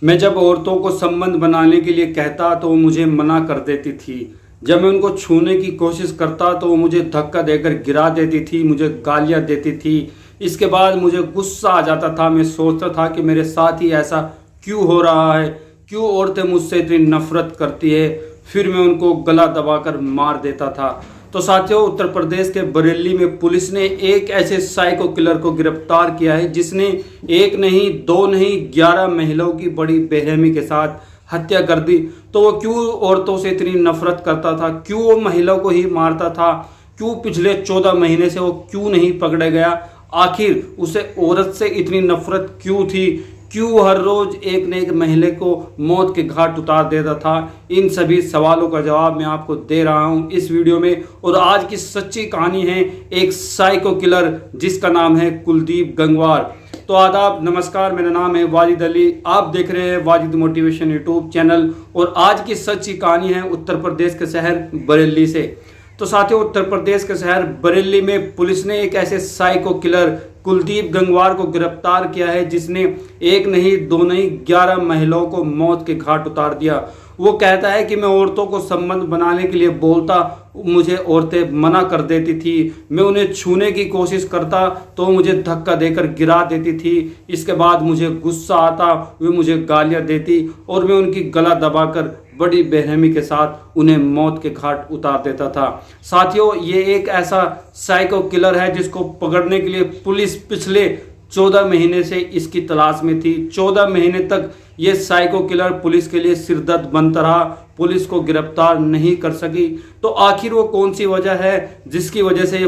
मैं जब औरतों को संबंध बनाने के लिए कहता तो वो मुझे मना कर देती थी। जब मैं उनको छूने की कोशिश करता तो वो मुझे धक्का देकर गिरा देती थी, मुझे गालियाँ देती थी। इसके बाद मुझे गुस्सा आ जाता था। मैं सोचता था कि मेरे साथ ही ऐसा क्यों हो रहा है, क्यों औरतें मुझसे इतनी नफरत करती है। फिर मैं उनको गला दबाकर मार देता था। तो साथियों, उत्तर प्रदेश के बरेली में पुलिस ने एक ऐसे साइको किलर को गिरफ्तार किया है जिसने एक नहीं, दो नहीं, 11 महिलाओं की बड़ी बेरहमी के साथ हत्या कर दी। तो वो क्यों औरतों से इतनी नफरत करता था, क्यों वो महिलाओं को ही मारता था, क्यों पिछले 14 महीने से वो क्यों नहीं पकड़ा गया, आखिर उसे औरत से इतनी नफरत क्यों थी, क्यों हर रोज एक न एक महिला को मौत के घाट उतार देता था। इन सभी सवालों का जवाब मैं आपको दे रहा हूं इस वीडियो में। और आज की सच्ची कहानी है एक साइको किलर जिसका नाम है कुलदीप गंगवार। तो आदाब, नमस्कार, मेरा नाम है वाजिद अली। आप देख रहे हैं वाजिद मोटिवेशन यूट्यूब चैनल। और आज की सच्ची कहानी है उत्तर प्रदेश के शहर बरेली से। तो साथियों, उत्तर प्रदेश के शहर बरेली में पुलिस ने एक ऐसे साइको किलर कुलदीप गंगवार को गिरफ्तार किया है जिसने एक नहीं, दो नहीं, 11 महिलाओं को मौत के घाट उतार दिया। वो कहता है कि मैं औरतों को संबंध बनाने के लिए बोलता, मुझे औरतें मना कर देती थी। मैं उन्हें छूने की कोशिश करता तो मुझे धक्का देकर गिरा देती थी। इसके बाद मुझे गुस्सा आता, वे मुझे गालियां देती और मैं उनकी गला दबाकर बड़ी बेरहमी के साथ उन्हें मौत के घाट उतार देता था। साथियों, ये एक ऐसा साइको किलर है जिसको पकड़ने के लिए पुलिस पिछले 14 महीने से इसकी तलाश में थी। 14 महीने तक ये साइको किलर पुलिस के लिए सिरदर्द बनता रहा, पुलिस को गिरफ्तार नहीं कर सकी। तो आखिर वो कौन सी वजह है जिसकी वजह से ये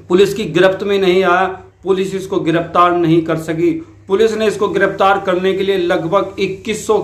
पुलिस की गिरफ्त में नहीं आया, पुलिस इसको गिरफ्तार नहीं कर सकी। पुलिस ने इसको गिरफ्तार करने के लिए लगभग 2100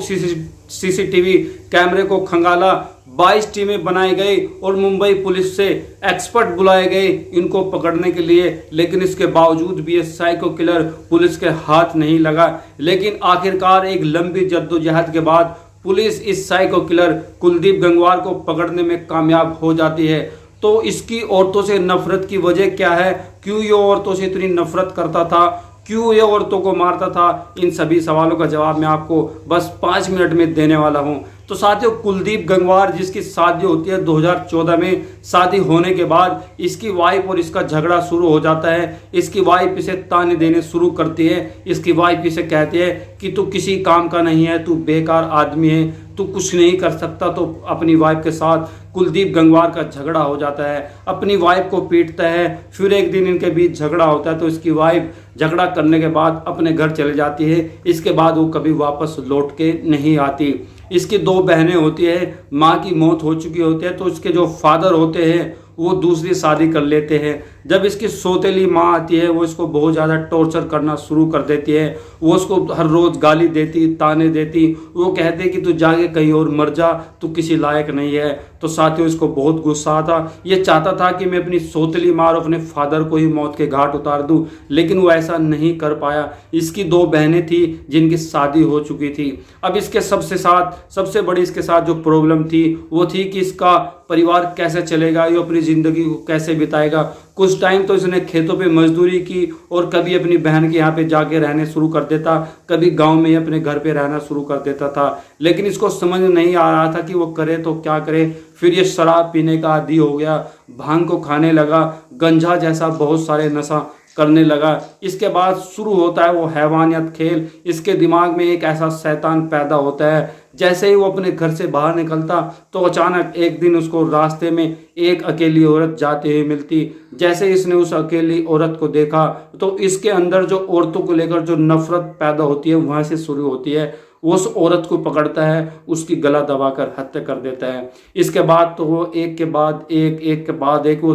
सीसीटीवी कैमरे को खंगाला, 22 टीमें बनाई गई और मुंबई पुलिस से एक्सपर्ट बुलाए गए इनको पकड़ने के लिए। लेकिन इसके बावजूद भी ये साइको किलर पुलिस के हाथ नहीं लगा। लेकिन आखिरकार एक लंबी जद्दोजहद के बाद पुलिस इस साइको किलर कुलदीप गंगवार को पकड़ने में कामयाब हो जाती है। तो इसकी औरतों से नफरत की वजह क्या है, क्यों ये औरतों से इतनी नफरत करता था, क्यों ये औरतों को मारता था, इन सभी सवालों का जवाब मैं आपको बस 5 मिनट में देने वाला हूं। तो साथियों, कुलदीप गंगवार जिसकी शादी होती है 2014 में, शादी होने के बाद इसकी वाइफ और इसका झगड़ा शुरू हो जाता है। इसकी वाइफ इसे ताने देने शुरू करती है। इसकी वाइफ इसे कहती है कि तू किसी काम का नहीं है, तू बेकार आदमी है, तू कुछ नहीं कर सकता। तो अपनी वाइफ के साथ कुलदीप गंगवार का झगड़ा हो जाता है, अपनी वाइफ को पीटता है। फिर एक दिन इनके बीच झगड़ा होता है तो इसकी वाइफ झगड़ा करने के बाद अपने घर चले जाती है। इसके बाद वो कभी वापस लौट के नहीं आती। इसकी 2 बहनें होती है, माँ की मौत हो चुकी होती है तो इसके जो फादर होते हैं वो दूसरी शादी कर लेते हैं। जब इसकी सौतेली माँ आती है वो इसको बहुत ज़्यादा टॉर्चर करना शुरू कर देती है। वो उसको हर रोज़ गाली देती, ताने देती। वो कहते कि तू जाके कहीं और मर जा, तू किसी लायक नहीं है। तो साथियों, इसको बहुत गुस्सा आता। ये चाहता था कि मैं अपनी सौतेली माँ और अपने फादर को ही मौत के घाट उतार दूँ, लेकिन वो ऐसा नहीं कर पाया। इसकी 2 बहनें थी जिनकी शादी हो चुकी थी। अब इसके सबसे बड़ी इसके साथ जो प्रॉब्लम थी वो थी कि इसका परिवार कैसे चलेगा, ये अपनी ज़िंदगी को कैसे बिताएगा। कुछ टाइम तो इसने खेतों पे मजदूरी की और कभी अपनी बहन के यहाँ पे जाके रहने शुरू कर देता, कभी गांव में ही अपने घर पे रहना शुरू कर देता था। लेकिन इसको समझ नहीं आ रहा था कि वो करे तो क्या करे। फिर ये शराब पीने का आदी हो गया, भांग को खाने लगा, गंजा जैसा बहुत सारे नशा करने लगा। इसके बाद शुरू होता है वो हैवानियत खेल। इसके दिमाग में एक ऐसा शैतान पैदा होता है। जैसे ही वो अपने घर से बाहर निकलता तो अचानक एक दिन उसको रास्ते में एक अकेली औरत जाते हुए मिलती। जैसे इसने उस अकेली औरत को देखा तो इसके अंदर जो औरतों को लेकर जो नफरत पैदा होती है वहाँ से शुरू होती है। वो उस औरत को पकड़ता है, उसकी गला दबाकर हत्या कर देता है। इसके बाद तो वो एक के बाद एक वो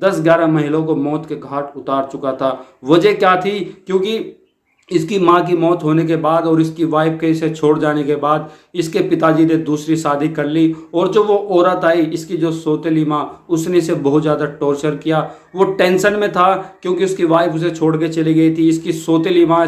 10-11 महिलाओं को मौत के घाट उतार चुका था। वजह क्या थी? क्योंकि इसकी माँ की मौत होने के बाद और इसकी वाइफ के इसे छोड़ जाने के बाद इसके पिताजी ने दूसरी शादी कर ली। और जो वो औरत आई, इसकी जो सौतेली माँ, उसने इसे बहुत ज़्यादा टॉर्चर किया। वो टेंशन में था क्योंकि उसकी वाइफ उसे छोड़ के चली गई थी। इसकी सौतेली माँ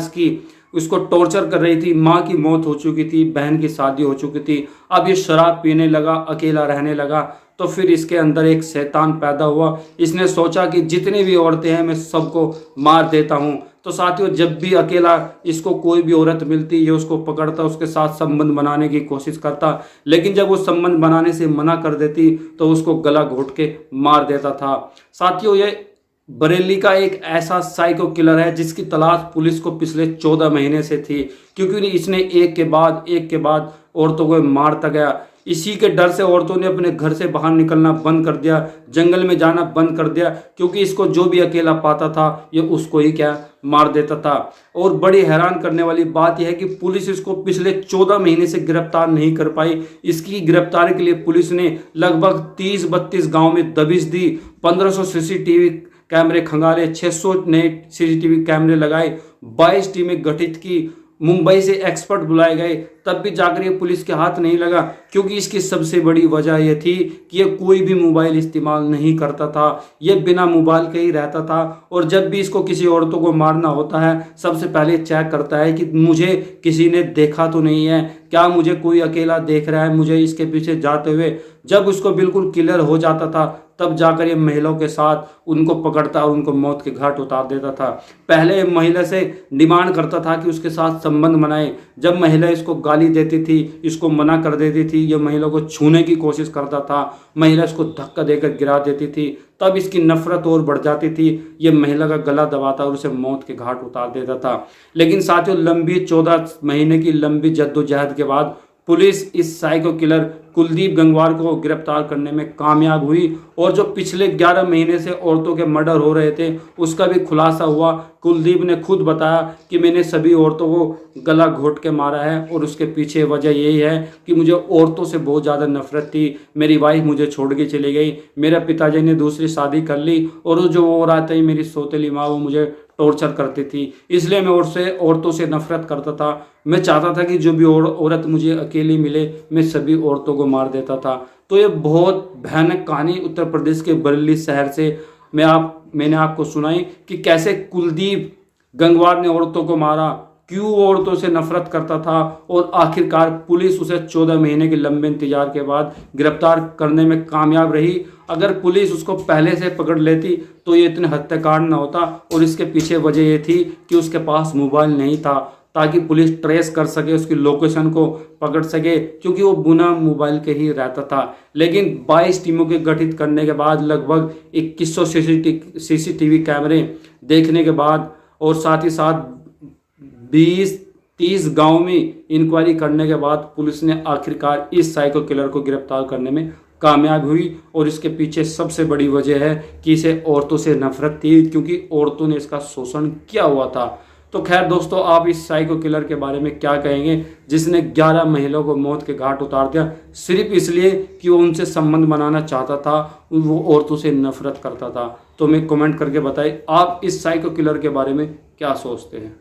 उसको टॉर्चर कर रही थी। माँ की मौत हो चुकी थी, बहन की शादी हो चुकी थी। अब ये शराब पीने लगा, अकेला रहने लगा। तो फिर इसके अंदर एक शैतान पैदा हुआ। इसने सोचा कि जितनी भी औरतें हैं मैं सबको मार देता हूँ। तो साथियों जब भी अकेला इसको कोई भी औरत मिलती ये उसको पकड़ता, उसके साथ संबंध बनाने की कोशिश करता, लेकिन जब वो संबंध बनाने से मना कर देती तो उसको गला घोट के मार देता था। साथियों ये बरेली का एक ऐसा साइको किलर है जिसकी तलाश पुलिस को पिछले 14 महीने से थी, क्योंकि इसने एक के बाद औरतों को मारता गया। इसी के डर से औरतों ने अपने घर से बाहर निकलना बंद कर दिया, जंगल में जाना बंद कर दिया, क्योंकि इसको जो भी अकेला पाता था ये उसको ही क्या मार देता था। और बड़ी हैरान करने वाली बात यह है कि पुलिस इसको पिछले 14 महीने से गिरफ्तार नहीं कर पाई। इसकी गिरफ्तारी के लिए पुलिस ने लगभग 30-32 गाँव में दबिश दी, 1500 सीसीटीवी कैमरे खंगाले, 600 नए सीसीटीवी कैमरे लगाए, 22 टीमें गठित की, मुंबई से एक्सपर्ट बुलाए गए, तब भी जाकर ये पुलिस के हाथ नहीं लगा, क्योंकि इसकी सबसे बड़ी वजह यह थी कि ये कोई भी मोबाइल इस्तेमाल नहीं करता था, ये बिना मोबाइल के ही रहता था। और जब भी इसको किसी औरतों को मारना होता है सबसे पहले चेक करता है कि मुझे किसी ने देखा तो नहीं है, क्या मुझे कोई अकेला देख रहा है मुझे इसके पीछे जाते हुए। जब उसको बिल्कुल क्लियर हो जाता था तब जाकर ये महिलाओं के साथ उनको पकड़ता और उनको मौत के घाट उतार देता था। पहले महिला से डिमांड करता था कि उसके साथ संबंध बनाए, जब महिला इसको गाली देती थी, इसको मना कर देती थी, ये महिला को छूने की कोशिश करता था, महिला इसको धक्का देकर गिरा देती थी, तब इसकी नफरत और बढ़ जाती थी, ये महिला का गला दबाता और उसे मौत के घाट उतार देता था। लेकिन साथियों लंबी 14 महीने की लंबी जद्दोजहद के बाद पुलिस इस साइको किलर कुलदीप गंगवार को गिरफ्तार करने में कामयाब हुई, और जो पिछले 11 महीने से औरतों के मर्डर हो रहे थे उसका भी खुलासा हुआ। कुलदीप ने खुद बताया कि मैंने सभी औरतों को गला घोट के मारा है, और उसके पीछे वजह यही है कि मुझे औरतों से बहुत ज़्यादा नफरत थी, मेरी वाइफ मुझे छोड़ के चली गई, मेरे पिताजी ने दूसरी शादी कर ली, और जो और आते ही मेरी सौतेली माँ वो मुझे टॉर्चर करती थी, इसलिए मैं औरतों से नफरत करता था। मैं चाहता था कि जो भी औरत मुझे अकेली मिले मैं सभी औरतों को मार देता था। तो ये बहुत भयानक कहानी उत्तर प्रदेश के बरेली शहर से मैंने आपको सुनाई कि कैसे कुलदीप गंगवार ने औरतों को मारा, क्यों औरतों से नफरत करता था, और आखिरकार पुलिस उसे 14 महीने के लंबे इंतजार के बाद गिरफ्तार करने में कामयाब रही। अगर पुलिस उसको पहले से पकड़ लेती तो ये इतने हत्याकांड न होता, और इसके पीछे वजह ये थी कि उसके पास मोबाइल नहीं था, ताकि पुलिस ट्रेस कर सके, उसकी लोकेशन को पकड़ सके, क्योंकि वो बिना मोबाइल के ही रहता था। लेकिन 22 टीमों के गठित करने के बाद, लगभग 2100 सीसीटीवी कैमरे देखने के बाद, और साथ ही साथ 20-30 गांव में इंक्वायरी करने के बाद पुलिस ने आखिरकार इस साइको किलर को गिरफ्तार करने में कामयाब हुई। और इसके पीछे सबसे बड़ी वजह है कि इसे औरतों से नफरत थी, क्योंकि औरतों ने इसका शोषण किया हुआ था। तो खैर दोस्तों, आप इस साइको किलर के बारे में क्या कहेंगे जिसने 11 महिलाओं को मौत के घाट उतार दिया, सिर्फ इसलिए कि वो उनसे संबंध बनाना चाहता था, वो औरतों से नफरत करता था। तो हमें कमेंट करके बताइए आप इस साइको किलर के बारे में क्या सोचते हैं।